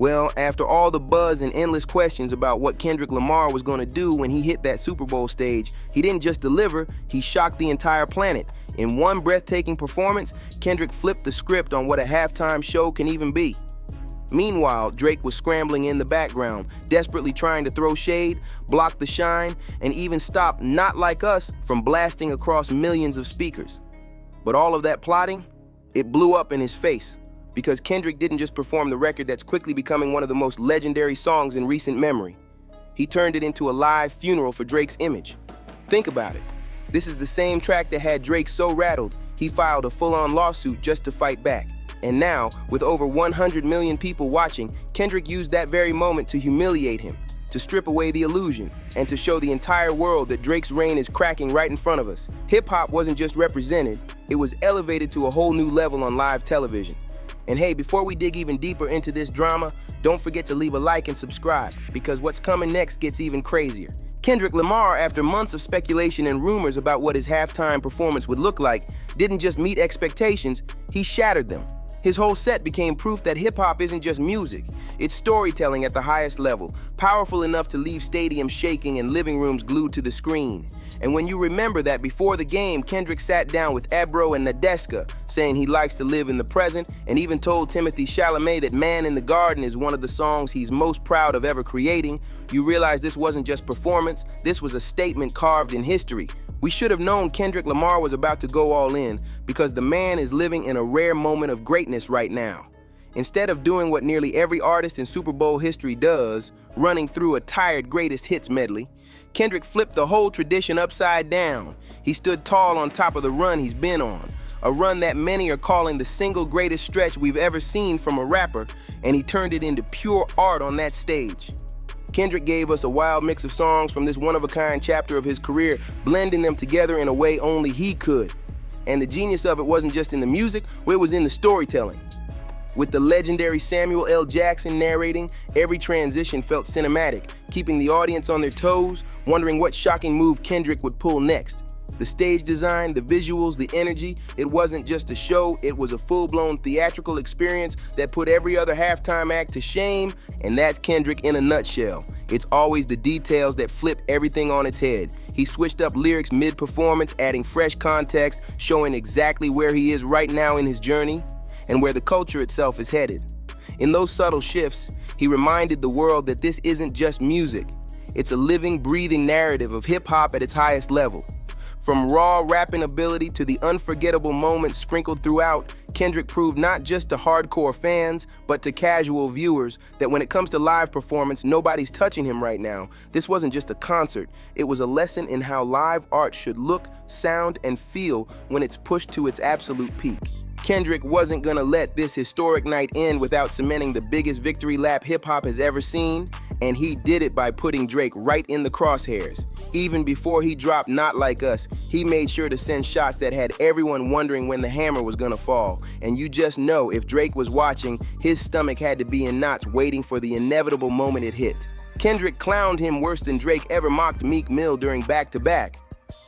Well, after all the buzz and endless questions about what Kendrick Lamar was going to do when he hit that Super Bowl stage, he didn't just deliver, he shocked the entire planet. In one breathtaking performance, Kendrick flipped the script on what a halftime show can even be. Meanwhile, Drake was scrambling in the background, desperately trying to throw shade, block the shine, and even stop Not Like Us from blasting across millions of speakers. But all of that plotting, it blew up in his face. Because Kendrick didn't just perform the record that's quickly becoming one of the most legendary songs in recent memory. He turned it into a live funeral for Drake's image. Think about it. This is the same track that had Drake so rattled, he filed a full-on lawsuit just to fight back. And now, with over 100 million people watching, Kendrick used that very moment to humiliate him, to strip away the illusion, and to show the entire world that Drake's reign is cracking right in front of us. Hip-hop wasn't just represented, it was elevated to a whole new level on live television. And hey, before we dig even deeper into this drama, don't forget to leave a like and subscribe, because what's coming next gets even crazier. Kendrick Lamar, after months of speculation and rumors about what his halftime performance would look like, didn't just meet expectations, he shattered them. His whole set became proof that hip-hop isn't just music, it's storytelling at the highest level, powerful enough to leave stadiums shaking and living rooms glued to the screen. And when you remember that before the game, Kendrick sat down with Ebro and Nadeska, saying he likes to live in the present, and even told Timothy Chalamet that Man in the Garden is one of the songs he's most proud of ever creating, you realize this wasn't just performance, this was a statement carved in history. We should have known Kendrick Lamar was about to go all in, because the man is living in a rare moment of greatness right now. Instead of doing what nearly every artist in Super Bowl history does, running through a tired greatest hits medley, Kendrick flipped the whole tradition upside down. He stood tall on top of the run he's been on, a run that many are calling the single greatest stretch we've ever seen from a rapper, and he turned it into pure art on that stage. Kendrick gave us a wild mix of songs from this one-of-a-kind chapter of his career, blending them together in a way only he could. And the genius of it wasn't just in the music, it was in the storytelling. With the legendary Samuel L. Jackson narrating, every transition felt cinematic, keeping the audience on their toes, wondering what shocking move Kendrick would pull next. The stage design, the visuals, the energy, it wasn't just a show, it was a full-blown theatrical experience that put every other halftime act to shame, and that's Kendrick in a nutshell. It's always the details that flip everything on its head. He switched up lyrics mid-performance, adding fresh context, showing exactly where he is right now in his journey, and where the culture itself is headed. In those subtle shifts, he reminded the world that this isn't just music. It's a living, breathing narrative of hip-hop at its highest level. From raw rapping ability to the unforgettable moments sprinkled throughout, Kendrick proved not just to hardcore fans, but to casual viewers that when it comes to live performance, nobody's touching him right now. This wasn't just a concert, it was a lesson in how live art should look, sound, and feel when it's pushed to its absolute peak. Kendrick wasn't gonna let this historic night end without cementing the biggest victory lap hip-hop has ever seen, and he did it by putting Drake right in the crosshairs. Even before he dropped Not Like Us, he made sure to send shots that had everyone wondering when the hammer was gonna fall. And you just know if Drake was watching, his stomach had to be in knots waiting for the inevitable moment it hit. Kendrick clowned him worse than Drake ever mocked Meek Mill during back-to-back.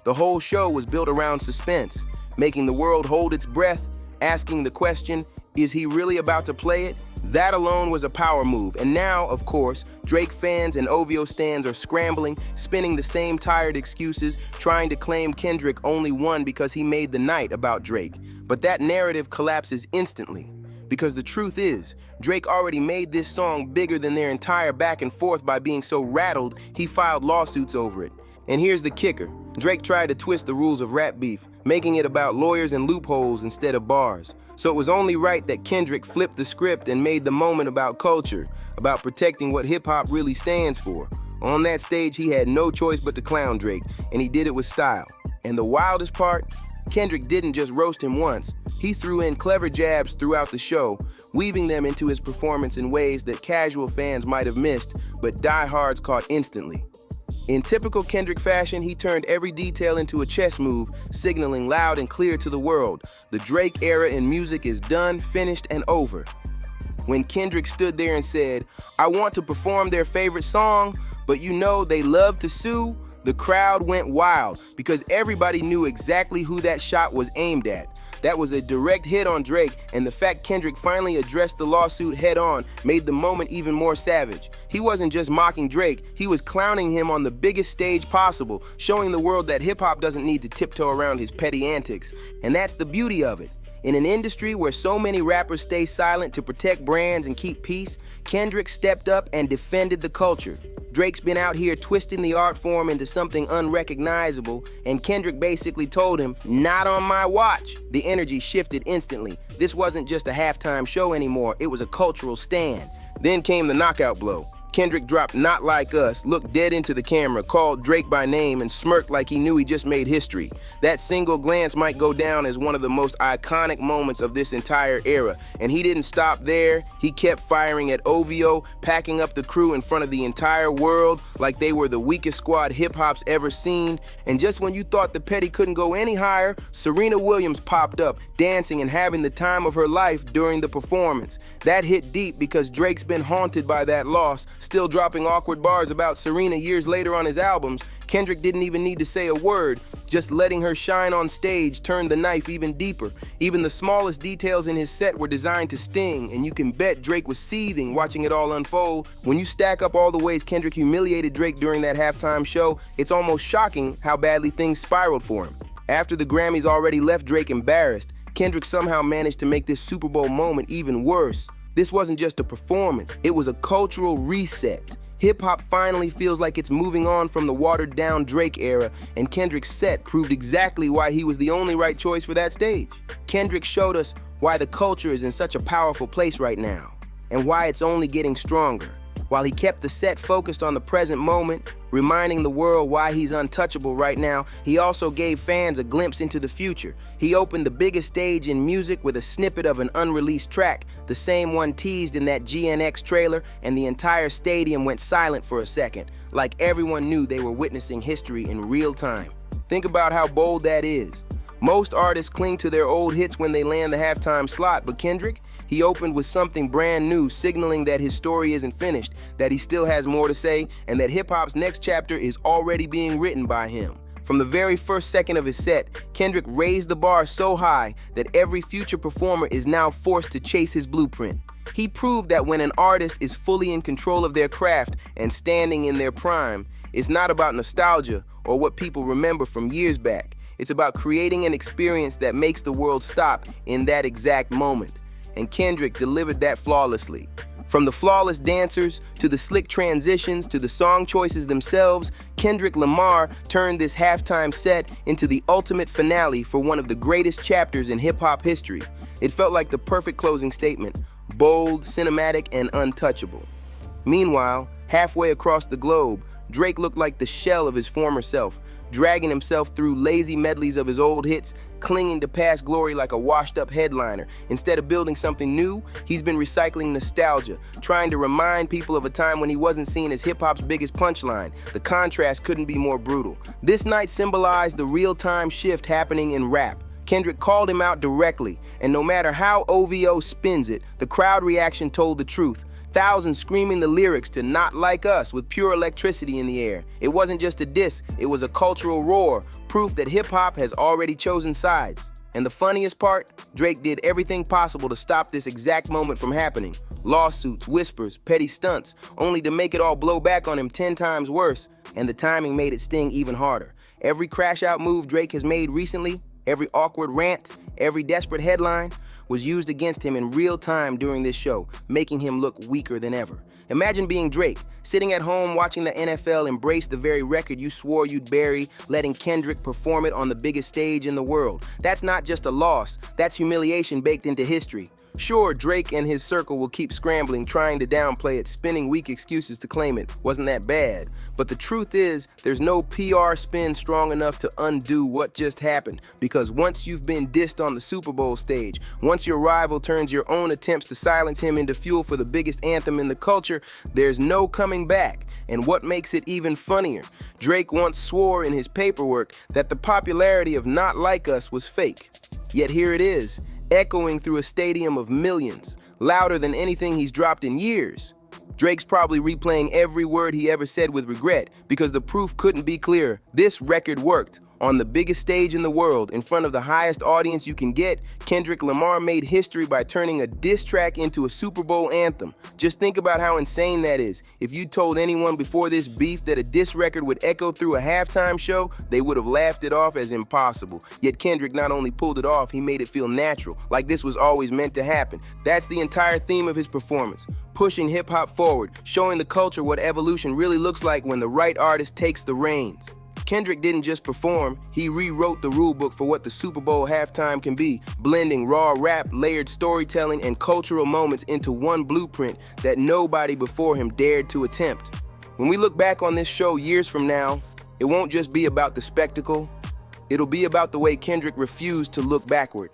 The whole show was built around suspense, making the world hold its breath, asking the question, is he really about to play it? That alone was a power move, and now, of course, Drake fans and OVO stans are scrambling, spinning the same tired excuses, trying to claim Kendrick only won because he made the night about Drake. But that narrative collapses instantly, because the truth is, Drake already made this song bigger than their entire back and forth by being so rattled, he filed lawsuits over it. And here's the kicker. Drake tried to twist the rules of rap beef, making it about lawyers and loopholes instead of bars. So it was only right that Kendrick flipped the script and made the moment about culture, about protecting what hip-hop really stands for. On that stage, he had no choice but to clown Drake, and he did it with style. And the wildest part? Kendrick didn't just roast him once. He threw in clever jabs throughout the show, weaving them into his performance in ways that casual fans might have missed, but diehards caught instantly. In typical Kendrick fashion, he turned every detail into a chess move, signaling loud and clear to the world, the Drake era in music is done, finished, and over. When Kendrick stood there and said, I want to perform their favorite song, but you know they love to sue, the crowd went wild because everybody knew exactly who that shot was aimed at. That was a direct hit on Drake, and the fact Kendrick finally addressed the lawsuit head-on made the moment even more savage. He wasn't just mocking Drake, he was clowning him on the biggest stage possible, showing the world that hip-hop doesn't need to tiptoe around his petty antics. And that's the beauty of it. In an industry where so many rappers stay silent to protect brands and keep peace, Kendrick stepped up and defended the culture. Drake's been out here twisting the art form into something unrecognizable, and Kendrick basically told him, "Not on my watch." The energy shifted instantly. This wasn't just a halftime show anymore, it was a cultural stand. Then came the knockout blow. Kendrick dropped "Not Like Us," looked dead into the camera, called Drake by name, and smirked like he knew he just made history. That single glance might go down as one of the most iconic moments of this entire era. And he didn't stop there. He kept firing at OVO, packing up the crew in front of the entire world like they were the weakest squad hip-hop's ever seen. And just when you thought the petty couldn't go any higher, Serena Williams popped up, dancing and having the time of her life during the performance. That hit deep because Drake's been haunted by that loss, still dropping awkward bars about Serena years later on his albums. Kendrick didn't even need to say a word, just letting her shine on stage turned the knife even deeper. Even the smallest details in his set were designed to sting, and you can bet Drake was seething watching it all unfold. When you stack up all the ways Kendrick humiliated Drake during that halftime show, it's almost shocking how badly things spiraled for him. After the Grammys already left Drake embarrassed, Kendrick somehow managed to make this Super Bowl moment even worse. This wasn't just a performance, it was a cultural reset. Hip-hop finally feels like it's moving on from the watered-down Drake era, and Kendrick's set proved exactly why he was the only right choice for that stage. Kendrick showed us why the culture is in such a powerful place right now, and why it's only getting stronger. While he kept the set focused on the present moment, reminding the world why he's untouchable right now, he also gave fans a glimpse into the future. He opened the biggest stage in music with a snippet of an unreleased track, the same one teased in that GNX trailer, and the entire stadium went silent for a second, like everyone knew they were witnessing history in real time. Think about how bold that is. Most artists cling to their old hits when they land the halftime slot, but Kendrick, he opened with something brand new, signaling that his story isn't finished, that he still has more to say, and that hip-hop's next chapter is already being written by him. From the very first second of his set, Kendrick raised the bar so high that every future performer is now forced to chase his blueprint. He proved that when an artist is fully in control of their craft and standing in their prime, it's not about nostalgia or what people remember from years back. It's about creating an experience that makes the world stop in that exact moment. And Kendrick delivered that flawlessly. From the flawless dancers, to the slick transitions, to the song choices themselves, Kendrick Lamar turned this halftime set into the ultimate finale for one of the greatest chapters in hip-hop history. It felt like the perfect closing statement, bold, cinematic, and untouchable. Meanwhile, halfway across the globe, Drake looked like the shell of his former self, dragging himself through lazy medleys of his old hits, clinging to past glory like a washed-up headliner. Instead of building something new, he's been recycling nostalgia, trying to remind people of a time when he wasn't seen as hip-hop's biggest punchline. The contrast couldn't be more brutal. This night symbolized the real-time shift happening in rap. Kendrick called him out directly, and no matter how OVO spins it, the crowd reaction told the truth. Thousands screaming the lyrics to "Not Like Us" with pure electricity in the air. It wasn't just a diss, it was a cultural roar, proof that hip-hop has already chosen sides. And the funniest part, Drake did everything possible to stop this exact moment from happening. Lawsuits, whispers, petty stunts, only to make it all blow back on him 10 times worse, and the timing made it sting even harder. Every crash-out move Drake has made recently, every awkward rant, every desperate headline, was used against him in real time during this show, making him look weaker than ever. Imagine being Drake, sitting at home watching the NFL embrace the very record you swore you'd bury, letting Kendrick perform it on the biggest stage in the world. That's not just a loss, that's humiliation baked into history. Sure, Drake and his circle will keep scrambling, trying to downplay it, spinning weak excuses to claim it wasn't that bad. But the truth is, there's no PR spin strong enough to undo what just happened. Because once you've been dissed on the Super Bowl stage, once your rival turns your own attempts to silence him into fuel for the biggest anthem in the culture, there's no coming back. And what makes it even funnier, Drake once swore in his paperwork that the popularity of Not Like Us was fake. Yet here it is, echoing through a stadium of millions, louder than anything he's dropped in years. Drake's probably replaying every word he ever said with regret, because the proof couldn't be clearer. This record worked. On the biggest stage in the world, in front of the highest audience you can get, Kendrick Lamar made history by turning a diss track into a Super Bowl anthem. Just think about how insane that is. If you told anyone before this beef that a diss record would echo through a halftime show, they would have laughed it off as impossible. Yet Kendrick not only pulled it off, he made it feel natural, like this was always meant to happen. That's the entire theme of his performance. Pushing hip-hop forward, showing the culture what evolution really looks like when the right artist takes the reins. Kendrick didn't just perform, he rewrote the rulebook for what the Super Bowl halftime can be, blending raw rap, layered storytelling, and cultural moments into one blueprint that nobody before him dared to attempt. When we look back on this show years from now, it won't just be about the spectacle, it'll be about the way Kendrick refused to look backward.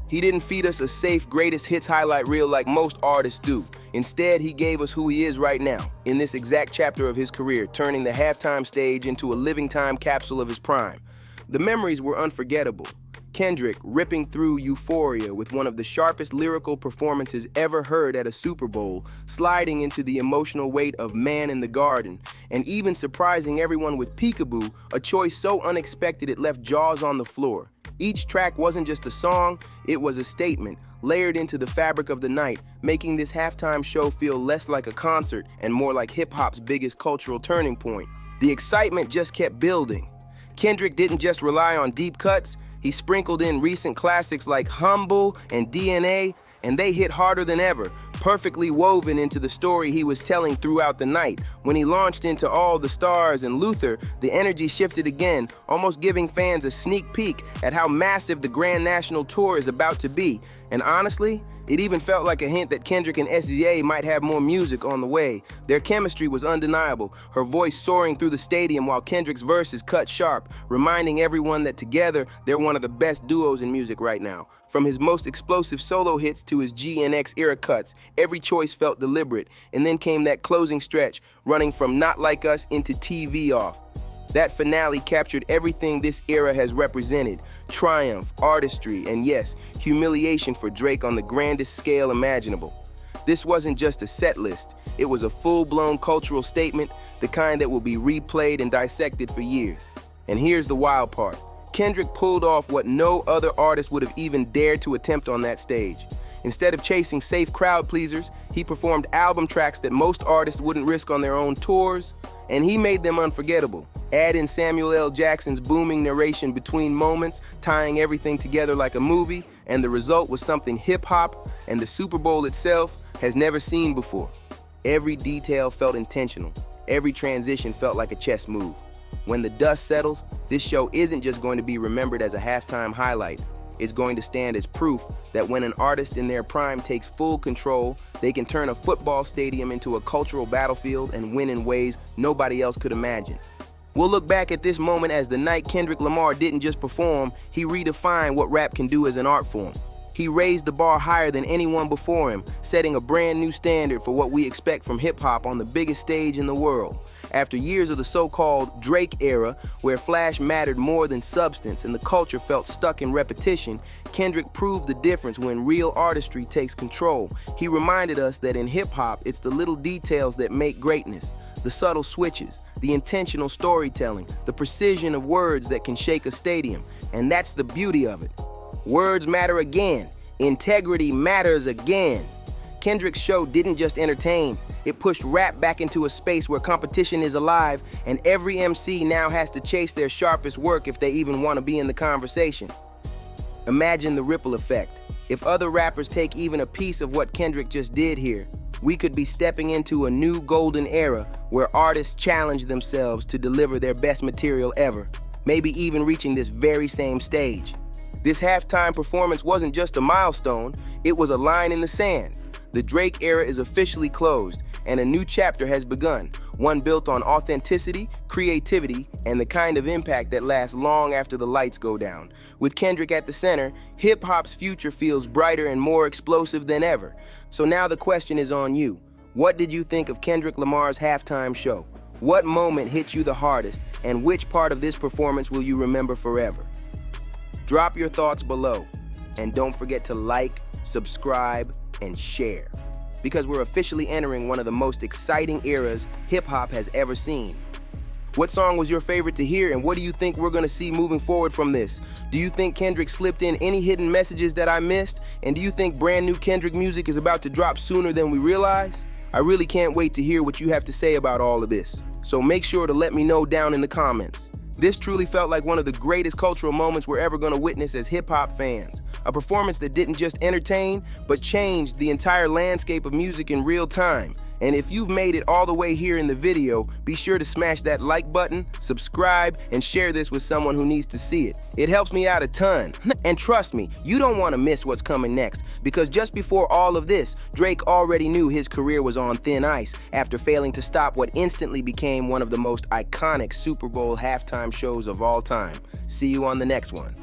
He didn't feed us a safe greatest hits highlight reel like most artists do. Instead, he gave us who he is right now, in this exact chapter of his career, turning the halftime stage into a living time capsule of his prime. The memories were unforgettable. Kendrick ripping through Euphoria with one of the sharpest lyrical performances ever heard at a Super Bowl, sliding into the emotional weight of Man in the Garden, and even surprising everyone with Peekaboo, a choice so unexpected it left jaws on the floor. Each track wasn't just a song, it was a statement, layered into the fabric of the night, making this halftime show feel less like a concert and more like hip-hop's biggest cultural turning point. The excitement just kept building. Kendrick didn't just rely on deep cuts, he sprinkled in recent classics like Humble and DNA, and they hit harder than ever, perfectly woven into the story he was telling throughout the night. When he launched into All the Stars and Luther, the energy shifted again, almost giving fans a sneak peek at how massive the Grand National Tour is about to be. And honestly, it even felt like a hint that Kendrick and SZA might have more music on the way. Their chemistry was undeniable, her voice soaring through the stadium while Kendrick's verses cut sharp, reminding everyone that together they're one of the best duos in music right now. From his most explosive solo hits to his G and X era cuts, every choice felt deliberate, and then came that closing stretch, running from Not Like Us into TV Off. That finale captured everything this era has represented: triumph, artistry, and yes, humiliation for Drake on the grandest scale imaginable. This wasn't just a set list, it was a full-blown cultural statement, the kind that will be replayed and dissected for years. And here's the wild part. Kendrick pulled off what no other artist would have even dared to attempt on that stage. Instead of chasing safe crowd pleasers, he performed album tracks that most artists wouldn't risk on their own tours, and he made them unforgettable. Add in Samuel L. Jackson's booming narration between moments, tying everything together like a movie, and the result was something hip-hop and the Super Bowl itself has never seen before. Every detail felt intentional. Every transition felt like a chess move. When the dust settles, this show isn't just going to be remembered as a halftime highlight. It's going to stand as proof that when an artist in their prime takes full control, they can turn a football stadium into a cultural battlefield and win in ways nobody else could imagine. We'll look back at this moment as the night Kendrick Lamar didn't just perform, he redefined what rap can do as an art form. He raised the bar higher than anyone before him, setting a brand new standard for what we expect from hip-hop on the biggest stage in the world. After years of the so-called Drake era, where flash mattered more than substance and the culture felt stuck in repetition, Kendrick proved the difference when real artistry takes control. He reminded us that in hip-hop, it's the little details that make greatness. The subtle switches, the intentional storytelling, the precision of words that can shake a stadium. And that's the beauty of it. Words matter again. Integrity matters again. Kendrick's show didn't just entertain, it pushed rap back into a space where competition is alive, and every MC now has to chase their sharpest work if they even want to be in the conversation. Imagine the ripple effect. If other rappers take even a piece of what Kendrick just did here, we could be stepping into a new golden era where artists challenge themselves to deliver their best material ever, maybe even reaching this very same stage. This halftime performance wasn't just a milestone, it was a line in the sand. The Drake era is officially closed, and a new chapter has begun, one built on authenticity, creativity, and the kind of impact that lasts long after the lights go down. With Kendrick at the center, hip-hop's future feels brighter and more explosive than ever. So now the question is on you. What did you think of Kendrick Lamar's halftime show? What moment hit you the hardest, and which part of this performance will you remember forever? Drop your thoughts below, and don't forget to like, subscribe, and share, because we're officially entering one of the most exciting eras hip-hop has ever seen. What song was your favorite to hear, and what do you think we're gonna see moving forward from this? Do you think Kendrick slipped in any hidden messages that I missed? And do you think brand new Kendrick music is about to drop sooner than we realize? I really can't wait to hear what you have to say about all of this. So make sure to let me know down in the comments. This truly felt like one of the greatest cultural moments we're ever gonna witness as hip-hop fans. A performance that didn't just entertain, but changed the entire landscape of music in real time. And if you've made it all the way here in the video, be sure to smash that like button, subscribe, and share this with someone who needs to see it. It helps me out a ton. And trust me, you don't want to miss what's coming next, because just before all of this, Drake already knew his career was on thin ice after failing to stop what instantly became one of the most iconic Super Bowl halftime shows of all time. See you on the next one.